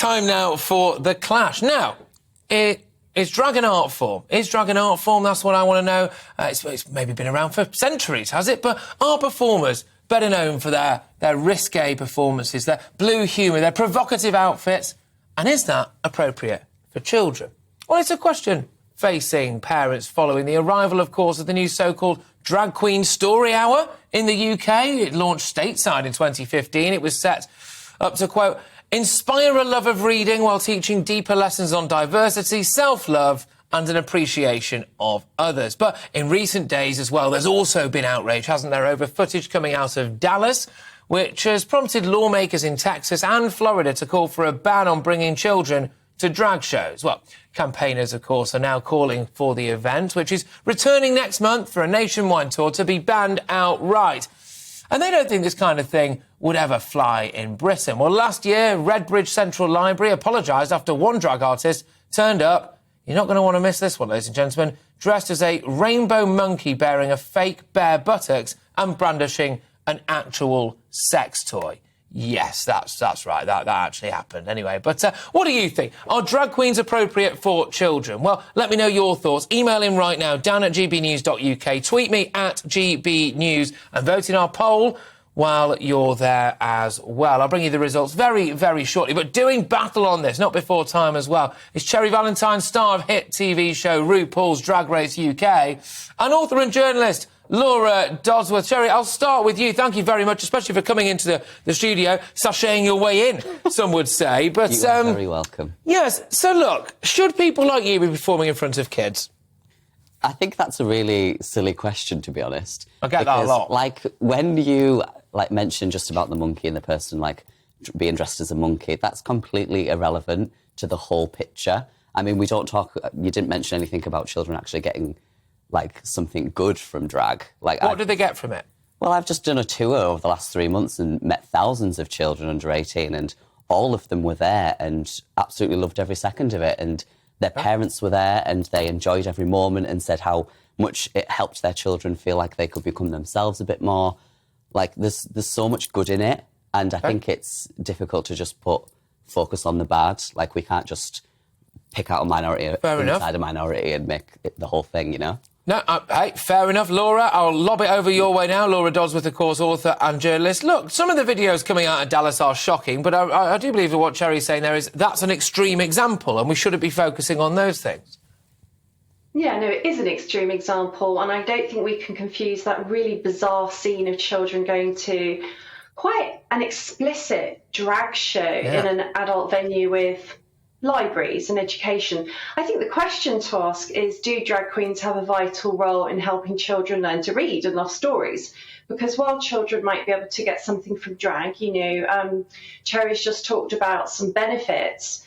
time now for The Clash. Now, is drag an art form? Is drag an art form? That's what I want to know. It's maybe been around for centuries, has it? But are performers better known for their risque performances, their blue humour, their provocative outfits? And is that appropriate for children? Well, it's a question facing parents following the arrival, of course, of the new so-called Drag Queen Story Hour in the UK. It launched stateside in 2015. It was set up to, quote, inspire a love of reading while teaching deeper lessons on diversity, self-love and an appreciation of others. But in recent days as well, there's also been outrage, hasn't there, over footage coming out of Dallas, which has prompted lawmakers in Texas and Florida to call for a ban on bringing children to drag shows. Well, campaigners, of course, are now calling for the event, which is returning next month for a nationwide tour, to be banned outright. And they don't think this kind of thing would ever fly in Britain. Well, last year, Redbridge Central Library apologised after one drag artist turned up, you're not going to want to miss this one, ladies and gentlemen, dressed as a rainbow monkey bearing a fake bare buttocks and brandishing an actual sex toy. Yes, that's right. That actually happened anyway. But what do you think? Are drag queens appropriate for children? Well, let me know your thoughts. Email in right now, dan@gbnews.uk. Tweet me at GBNews and vote in our poll while you're there as well. I'll bring you the results very, very shortly. But doing battle on this, not before time as well, is Cherry Valentine, star of hit TV show RuPaul's Drag Race UK, and author and journalist Laura Dodsworth. Cherry, I'll start with you. Thank you very much, especially for coming into the studio, sashaying your way in, some would say. But you are very welcome. Yes, so look, should people like you be performing in front of kids? I think that's a really silly question, to be honest. I get that a lot. Like, when you mentioned just about the monkey and the person being dressed as a monkey, that's completely irrelevant to the whole picture. I mean, you didn't mention anything about children actually getting something good from drag. What did they get from it? Well, I've just done a tour over the last 3 months and met thousands of children under 18, and all of them were there and absolutely loved every second of it. And their parents were there and they enjoyed every moment and said how much it helped their children feel like they could become themselves a bit more. There's so much good in it, and I think it's difficult to just focus on the bad. We can't just pick out a minority inside a minority and make it the whole thing, you know? No, hey, fair enough, Laura. I'll lob it over your way now. Laura Dodsworth, of course, author and journalist. Look, some of the videos coming out of Dallas are shocking, but I do believe that what Cherry's saying there is that's an extreme example, and we shouldn't be focusing on those things. Yeah, no, it is an extreme example, and I don't think we can confuse that really bizarre scene of children going to quite an explicit drag show in an adult venue with libraries and education. I think the question to ask is, do drag queens have a vital role in helping children learn to read and love stories? Because while children might be able to get something from drag, Cherry's just talked about some benefits.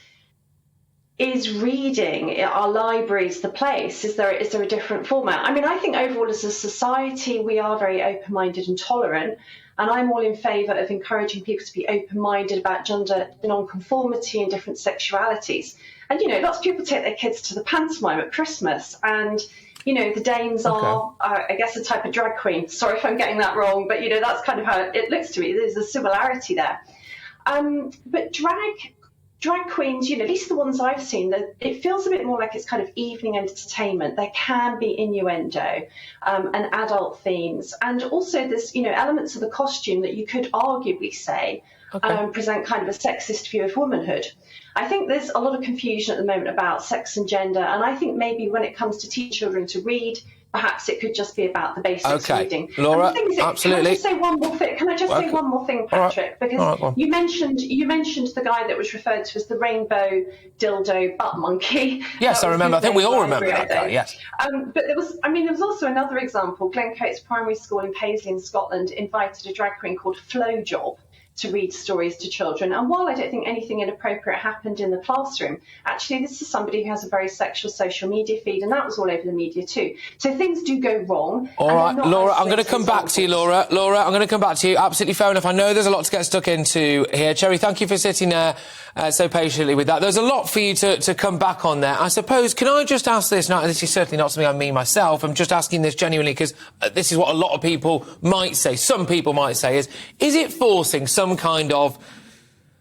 Is reading, our libraries, the place? Is there a different format? I mean, I think overall as a society, we are very open-minded and tolerant. And I'm all in favour of encouraging people to be open-minded about gender non-conformity and different sexualities. And, lots of people take their kids to the pantomime at Christmas. And, the Danes are, I guess, a type of drag queen. Sorry if I'm getting that wrong, but, that's kind of how it looks to me. There's a similarity there. But drag queens, at least the ones I've seen, it feels a bit more like it's kind of evening entertainment. There can be innuendo and adult themes. And also there's, elements of the costume that you could arguably say present kind of a sexist view of womanhood. I think there's a lot of confusion at the moment about sex and gender. And I think maybe when it comes to teach children to read, perhaps it could just be about the basics of reading. Laura, absolutely. Can I just say one more thing? Say one more thing, Patrick? Because you mentioned the guy that was referred to as the rainbow dildo butt monkey. Yes, I remember. I think we all remember that guy, yes. But there was also another example. Glencoates Primary School in Paisley in Scotland invited a drag queen called Flo Job to read stories to children. And while I don't think anything inappropriate happened in the classroom, actually this is somebody who has a very sexual social media feed, and that was all over the media too. So things do go wrong. All right, Laura, I'm going to come back to you, Laura. Laura, I'm going to come back to you. Absolutely fair enough. I know there's a lot to get stuck into here. Cherry, thank you for sitting there so patiently with that. There's a lot for you to come back on there. I suppose, can I just ask this? Now, this is certainly not something I mean myself. I'm just asking this genuinely because this is what a lot of people might say. Some people might say is it forcing some kind of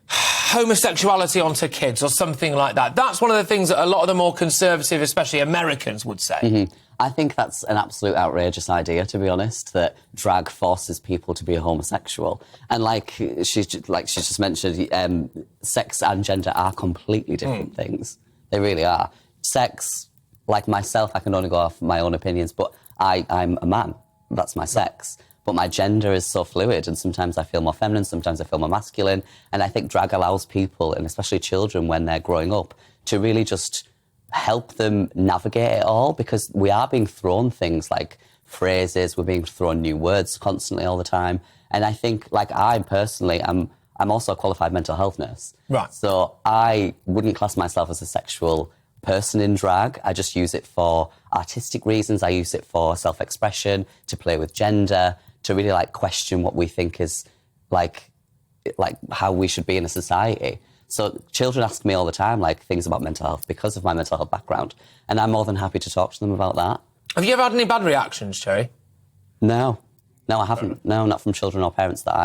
homosexuality onto kids or something like that. That's one of the things that a lot of the more conservative, especially Americans, would say. Mm-hmm. I think that's an absolute outrageous idea, to be honest, that drag forces people to be a homosexual. And like she's just mentioned, sex and gender are completely different things. They really are. Sex, like myself, I can only go off my own opinions, but I'm a man. That's my sex. But my gender is so fluid, and sometimes I feel more feminine, sometimes I feel more masculine. And I think drag allows people, and especially children when they're growing up, to really just help them navigate it all, because we are being thrown things like phrases, we're being thrown new words constantly all the time. And I think, like, I personally, I'm also a qualified mental health nurse. Right. So I wouldn't class myself as a sexual person in drag. I just use it for artistic reasons. I use it for self-expression, to play with gender, to really, like, question what we think is, like how we should be in a society. So children ask me all the time, like, things about mental health because of my mental health background, and I'm more than happy to talk to them about that. Have you ever had any bad reactions, Cherry? No, I haven't. No, not from children or parents that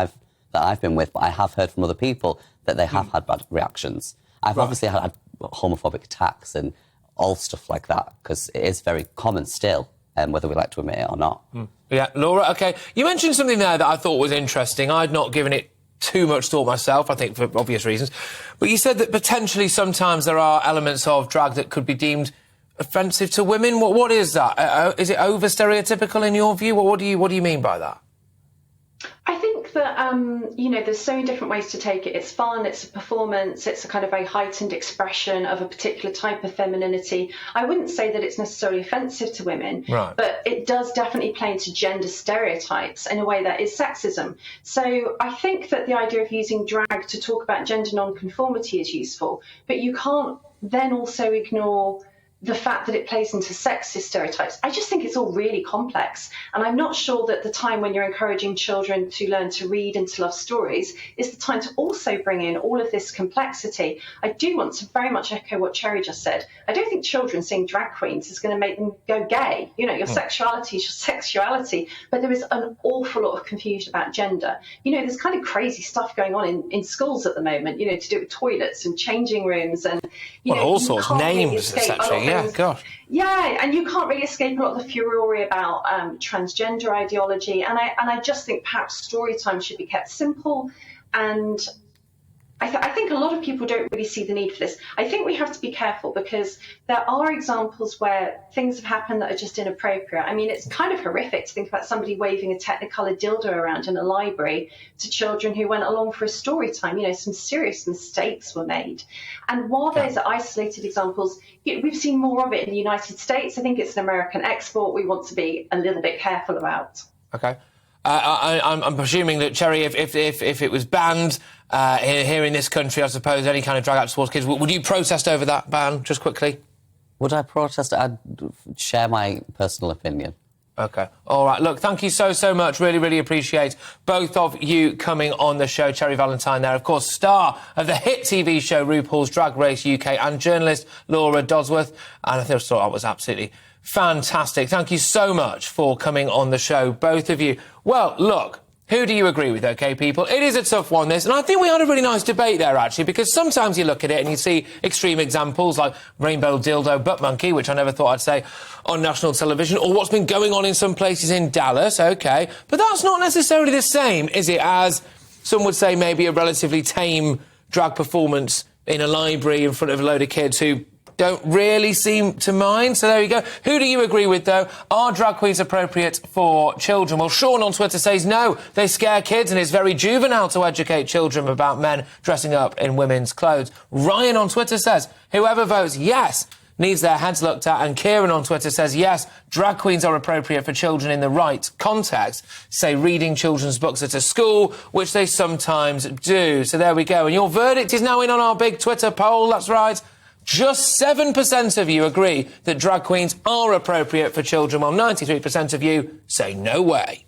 I've been with, but I have heard from other people that they have had bad reactions. I've obviously had homophobic attacks and all stuff like that, because it is very common still, whether we like to admit it or not. Yeah, Laura, OK. You mentioned something there that I thought was interesting. I'd not given it too much thought myself, I think, for obvious reasons. But you said that potentially sometimes there are elements of drag that could be deemed offensive to women. What is that? Is it over-stereotypical in your view? What do you mean by that? I think that, there's so many different ways to take it. It's fun, it's a performance, it's a kind of very heightened expression of a particular type of femininity. I wouldn't say that it's necessarily offensive to women, right, but it does definitely play into gender stereotypes in a way that is sexism. So I think that the idea of using drag to talk about gender nonconformity is useful, but you can't then also ignore the fact that it plays into sexist stereotypes. I just think it's all really complex. And I'm not sure that the time when you're encouraging children to learn to read and to love stories is the time to also bring in all of this complexity. I do want to very much echo what Cherry just said. I don't think children seeing drag queens is going to make them go gay. Your sexuality is your sexuality. But there is an awful lot of confusion about gender. There's kind of crazy stuff going on in schools at the moment, to do with toilets and changing rooms and, all sorts of names, etc. Yeah, gosh. Yeah, and you can't really escape a lot of the furore about transgender ideology. And I just think perhaps story time should be kept simple. And I think a lot of people don't really see the need for this. I think we have to be careful because there are examples where things have happened that are just inappropriate. I mean, it's kind of horrific to think about somebody waving a Technicolor dildo around in a library to children who went along for a story time. Some serious mistakes were made. And while those are isolated examples, we've seen more of it in the United States. I think it's an American export we want to be a little bit careful about. OK. I'm presuming that, Cherry, if it was banned here in this country, I suppose, any kind of drag out towards kids, would you protest over that ban, just quickly? Would I protest? I'd share my personal opinion. OK. All right. Look, thank you so much. Really, really appreciate both of you coming on the show. Cherry Valentine there, of course, star of the hit TV show RuPaul's Drag Race UK, and journalist Laura Dodsworth. And I thought that was absolutely fantastic. Thank you so much for coming on the show, both of you. Well, look, who do you agree with, OK, people? It is a tough one, this, and I think we had a really nice debate there, actually, because sometimes you look at it and you see extreme examples like rainbow dildo butt monkey, which I never thought I'd say on national television, or what's been going on in some places in Dallas, OK, but that's not necessarily the same, is it, as some would say maybe a relatively tame drag performance in a library in front of a load of kids who don't really seem to mind. So there you go. Who do you agree with, though? Are drag queens appropriate for children? Well, Sean on Twitter says no, they scare kids and it's very juvenile to educate children about men dressing up in women's clothes. Ryan on Twitter says whoever votes yes needs their heads looked at. And Kieran on Twitter says yes, drag queens are appropriate for children in the right context, say reading children's books at a school, which they sometimes do. So there we go. And your verdict is now in on our big Twitter poll. That's right. Just 7% of you agree that drag queens are appropriate for children, while 93% of you say no way.